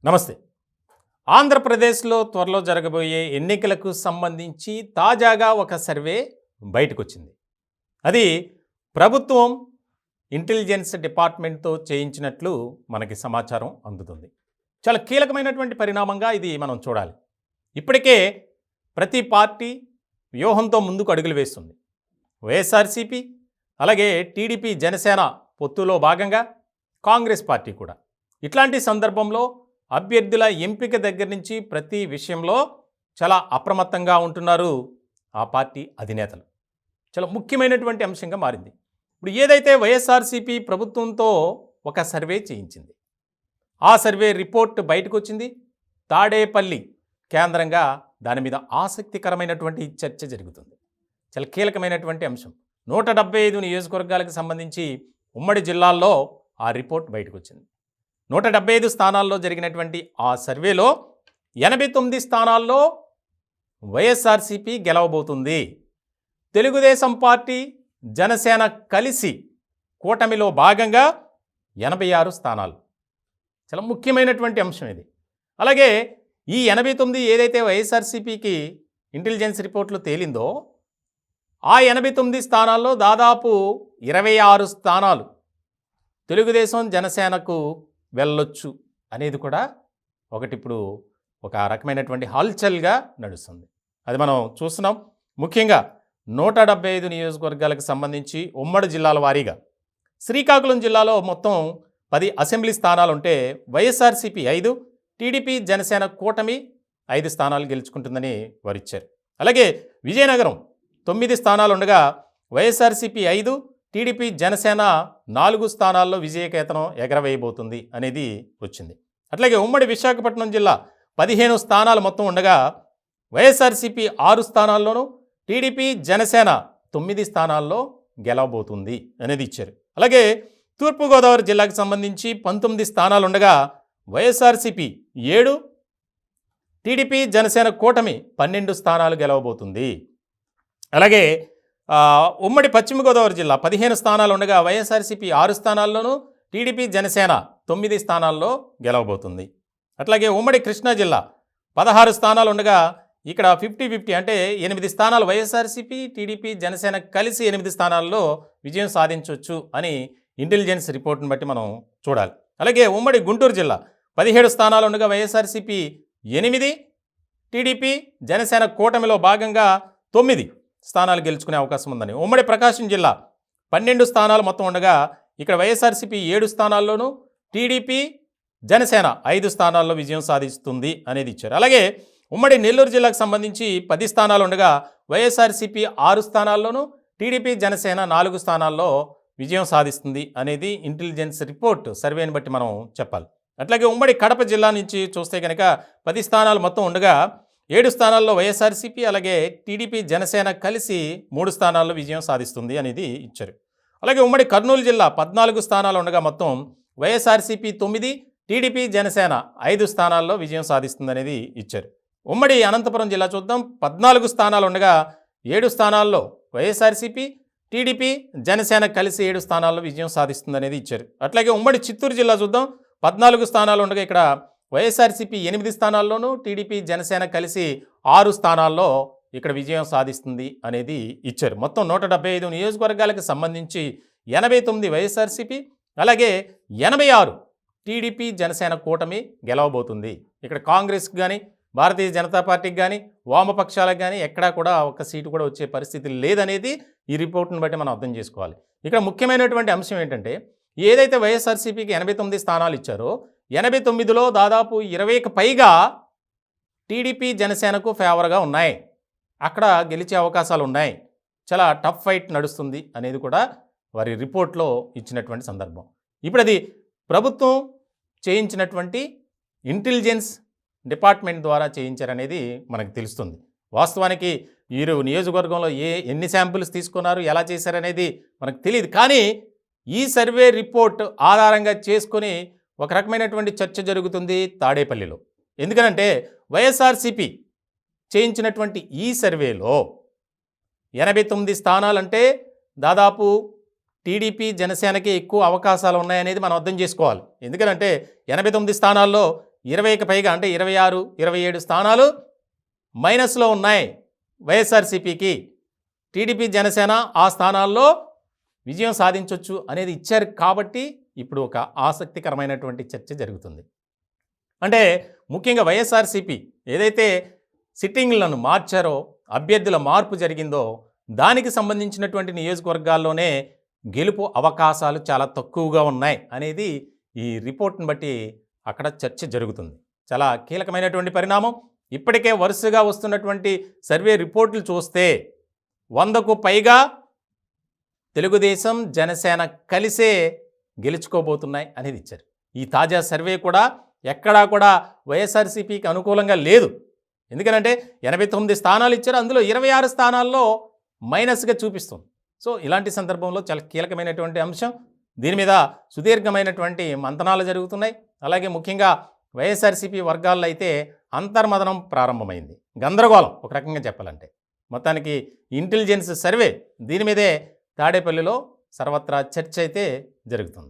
నమస్తే. ఆంధ్రప్రదేశ్‌లో త్వరలో జరగబోయే ఎన్నికలకు సంబంధించి తాజాగా ఒక సర్వే బయటకొచ్చింది. అది ప్రభుత్వం ఇంటెలిజెన్స్ డిపార్ట్‌మెంట్‌తో చేయించినట్లు మనకి సమాచారం అందుతుంది. చాలా కీలకమైనటువంటి పరిణామంగా ఇది మనం చూడాలి. ఇప్పటికే ప్రతి పార్టీ వ్యూహంతో ముందుకు అడుగులు వేస్తుంది. వైఎస్ఆర్‌సీపీ, అలాగే టీడీపీ, జనసేన పొత్తులో భాగంగా కాంగ్రెస్ పార్టీ కూడా. ఇట్లాంటి సందర్భంలో అభ్యర్థుల ఎంపిక దగ్గర నుంచి ప్రతి విషయంలో చాలా అప్రమత్తంగా ఉంటున్నారు ఆ పార్టీ అధినేతలు. చాలా ముఖ్యమైనటువంటి అంశంగా మారింది. ఇప్పుడు ఏదైతే వైఎస్ఆర్‌సీపీ ప్రభుత్వంతో ఒక సర్వే చేయించింది, ఆ సర్వే రిపోర్ట్ బయటకు వచ్చింది. తాడేపల్లి కేంద్రంగా దాని మీద ఆసక్తికరమైనటువంటి చర్చ జరుగుతుంది. చాలా కీలకమైనటువంటి అంశం. 175 నియోజకవర్గాలకు సంబంధించి ఉమ్మడి జిల్లాల్లో ఆ రిపోర్ట్ బయటకు వచ్చింది. 175 స్థానాల్లో జరిగినటువంటి ఆ సర్వేలో 89 స్థానాల్లో వైఎస్ఆర్‌సీపీ గెలవబోతుంది. తెలుగుదేశం పార్టీ, జనసేన కలిసి కూటమిలో భాగంగా 86 స్థానాలు. చాలా ముఖ్యమైనటువంటి అంశం ఇది. అలాగే ఈ 89 ఏదైతే వైఎస్ఆర్‌సీపీకి ఇంటెలిజెన్స్ రిపోర్ట్లు తేలిందో, ఆ 89 స్థానాల్లో దాదాపు 26 స్థానాలు తెలుగుదేశం, జనసేనకు వెళ్ళొచ్చు అనేది కూడా ఇప్పుడు ఒక రకమైనటువంటి హల్చల్గా నడుస్తుంది. అది మనం చూస్తున్నాం. ముఖ్యంగా 175 నియోజకవర్గాలకు సంబంధించి ఉమ్మడి జిల్లాల వారీగా శ్రీకాకుళం జిల్లాలో మొత్తం 10 అసెంబ్లీ స్థానాలు ఉంటే వైఎస్ఆర్‌సీపీ 5, టీడీపీ, జనసేన కూటమి 5 స్థానాలు గెలుచుకుంటుందని వారిచ్చారు. అలాగే విజయనగరం 9 స్థానాలు ఉండగా వైఎస్ఆర్‌సీపీ 5, టీడీపీ, జనసేన 4 స్థానాల్లో విజయకేతనం ఎగరవేయబోతుంది అనేది వచ్చింది. అట్లాగే ఉమ్మడి విశాఖపట్నం జిల్లా 15 స్థానాలు మొత్తం ఉండగా వైఎస్ఆర్‌సీపీ 6 స్థానాల్లోనూ, టీడీపీ, జనసేన 9 స్థానాల్లో గెలవబోతుంది అనేది ఇచ్చారు. అలాగే తూర్పుగోదావరి జిల్లాకు సంబంధించి 19 స్థానాలు ఉండగా వైఎస్ఆర్‌సీపీ 7, టీడీపీ, జనసేన కూటమి 12 స్థానాలు గెలవబోతుంది. అలాగే ఉమ్మడి పశ్చిమ గోదావరి జిల్లా 15 స్థానాలు ఉండగా వైఎస్ఆర్‌సీపీ 6 స్థానాల్లోనూ, టీడీపీ, జనసేన 9 స్థానాల్లో గెలవబోతుంది. అట్లాగే ఉమ్మడి కృష్ణా జిల్లా 16 స్థానాలు ఉండగా ఇక్కడ 50-50 అంటే 8 స్థానాలు వైఎస్ఆర్‌సీపీ, టీడీపీ, జనసేన కలిసి 8 స్థానాల్లో విజయం సాధించవచ్చు అని ఇంటెలిజెన్స్ రిపోర్ట్ని బట్టి మనం చూడాలి. అలాగే ఉమ్మడి గుంటూరు జిల్లా 17 స్థానాలు ఉండగా వైఎస్ఆర్‌సీపీ 8, టీడీపీ, జనసేన కూటమిలో భాగంగా 9 స్థానాలు గెలుచుకునే అవకాశం ఉందని. ఉమ్మడి ప్రకాశం జిల్లా 12 స్థానాలు మొత్తం ఉండగా ఇక్కడ వైఎస్ఆర్‌సీపీ 7 స్థానాల్లోనూ, టీడీపీ, జనసేన 5 స్థానాల్లో విజయం సాధిస్తుంది అనేది ఇచ్చారు. అలాగే ఉమ్మడి నెల్లూరు జిల్లాకు సంబంధించి 10 స్థానాలు ఉండగా వైఎస్ఆర్‌సీపీ 6 స్థానాల్లోనూ, టీడీపీ, జనసేన 4 స్థానాల్లో విజయం సాధిస్తుంది అనేది ఇంటెలిజెన్స్ రిపోర్ట్ సర్వేని బట్టి మనం చెప్పాలి. అట్లాగే ఉమ్మడి కడప జిల్లా నుంచి చూస్తే కనుక 10 స్థానాలు మొత్తం ఉండగా 7 స్థానాల్లో వైఎస్ఆర్‌సీపీ, అలాగే టీడీపీ, జనసేన కలిసి 3 స్థానాల్లో విజయం సాధిస్తుంది అనేది ఇచ్చారు. అలాగే ఉమ్మడి కర్నూలు జిల్లా 14 స్థానాలు ఉండగా మొత్తం వైఎస్ఆర్‌సీపీ 9, టీడీపీ, జనసేన 5 స్థానాల్లో విజయం సాధిస్తుంది అనేది ఇచ్చారు. ఉమ్మడి అనంతపురం జిల్లా చూద్దాం. 14 స్థానాలు ఉండగా 7 స్థానాల్లో వైఎస్ఆర్‌సీపీ, టీడీపీ, జనసేన కలిసి 7 స్థానాల్లో విజయం సాధిస్తుంది అనేది ఇచ్చారు. అట్లాగే ఉమ్మడి చిత్తూరు జిల్లా చూద్దాం. 14 స్థానాలు ఉండగా ఇక్కడ వైఎస్ఆర్‌సీపీ 8 స్థానాల్లోనూ, టీడీపీ, జనసేన కలిసి 6 స్థానాల్లో ఇక్కడ విజయం సాధిస్తుంది అనేది ఇచ్చారు. మొత్తం 175 నియోజకవర్గాలకు సంబంధించి 89 వైఎస్ఆర్‌సీపీ, అలాగే 86 టీడీపీ, జనసేన కూటమి గెలవబోతుంది. ఇక్కడ కాంగ్రెస్కి కానీ, భారతీయ జనతా పార్టీకి కానీ, వామపక్షాలకు కానీ ఎక్కడా కూడా ఒక సీటు కూడా వచ్చే పరిస్థితి లేదనేది ఈ రిపోర్ట్ని బట్టి మనం అర్థం చేసుకోవాలి. ఇక్కడ ముఖ్యమైనటువంటి అంశం ఏంటంటే, ఏదైతే వైఎస్ఆర్‌సీపీకి 89 స్థానాలు ఇచ్చారో 89లో దాదాపు 20కి పైగా టీడీపీ, జనసేనకు ఫేవర్గా ఉన్నాయి. అక్కడ గెలిచే అవకాశాలు ఉన్నాయి. చాలా టఫ్ ఫైట్ నడుస్తుంది అనేది కూడా వారి రిపోర్ట్లో ఇచ్చినటువంటి సందర్భం. ఇప్పుడు అది ప్రభుత్వం చేయించినటువంటి ఇంటెలిజెన్స్ డిపార్ట్మెంట్ ద్వారా చేయించారనేది మనకు తెలుస్తుంది. వాస్తవానికి వీరు నియోజకవర్గంలో ఎన్ని శాంపిల్స్ తీసుకున్నారు, ఎలా చేశారనేది మనకు తెలియదు. కానీ ఈ సర్వే రిపోర్ట్ ఆధారంగా చేసుకొని ఒక రకమైనటువంటి చర్చ జరుగుతుంది తాడేపల్లిలో. ఎందుకనంటే వైఎస్ఆర్‌సీపీ చేయించినటువంటి ఈ సర్వేలో 89 స్థానాలంటే దాదాపు టీడీపీ, జనసేనకి ఎక్కువ అవకాశాలు ఉన్నాయనేది మనం అర్థం చేసుకోవాలి. ఎందుకంటే 89 స్థానాల్లో 20కి పైగా అంటే 26, 27 స్థానాలు మైనస్లో ఉన్నాయి వైఎస్ఆర్సీపీకి. టీడీపీ, జనసేన ఆ స్థానాల్లో విజయం సాధించవచ్చు అనేది ఇచ్చారు కాబట్టి ఇప్పుడు ఒక ఆసక్తికరమైనటువంటి చర్చ జరుగుతుంది. అంటే ముఖ్యంగా వైఎస్ఆర్సీపీ ఏదైతే సిట్టింగ్లను మార్చారో, అభ్యర్థుల మార్పు జరిగిందో దానికి సంబంధించినటువంటి నియోజకవర్గాల్లోనే గెలుపు అవకాశాలు చాలా తక్కువగా ఉన్నాయి అనేది ఈ రిపోర్ట్ని బట్టి అక్కడ చర్చ జరుగుతుంది. చాలా కీలకమైనటువంటి పరిణామం. ఇప్పటికే వరుసగా వస్తున్నటువంటి సర్వే రిపోర్టులు చూస్తే 100కు పైగా తెలుగుదేశం, జనసేన కలిసే గెలుచుకోబోతున్నాయి అనేది ఇచ్చారు. ఈ తాజా సర్వే కూడా ఎక్కడా కూడా వైఎస్ఆర్సీపీకి అనుకూలంగా లేదు. ఎందుకనంటే 89 స్థానాలు ఇచ్చారు, అందులో 26 స్థానాల్లో మైనస్గా చూపిస్తుంది. సో ఇలాంటి సందర్భంలో చాలా కీలకమైనటువంటి అంశం. దీని మీద సుదీర్ఘమైనటువంటి మంతనాలు జరుగుతున్నాయి. అలాగే ముఖ్యంగా వైఎస్ఆర్సీపీ వర్గాల్లో అయితే అంతర్మదనం ప్రారంభమైంది, గందరగోళం ఒక రకంగా చెప్పాలంటే. మొత్తానికి ఇంటెలిజెన్స్ సర్వే దీని మీదే తాడేపల్లిలో సర్వత్రా చర్చ అయితే జరుగుతుంది.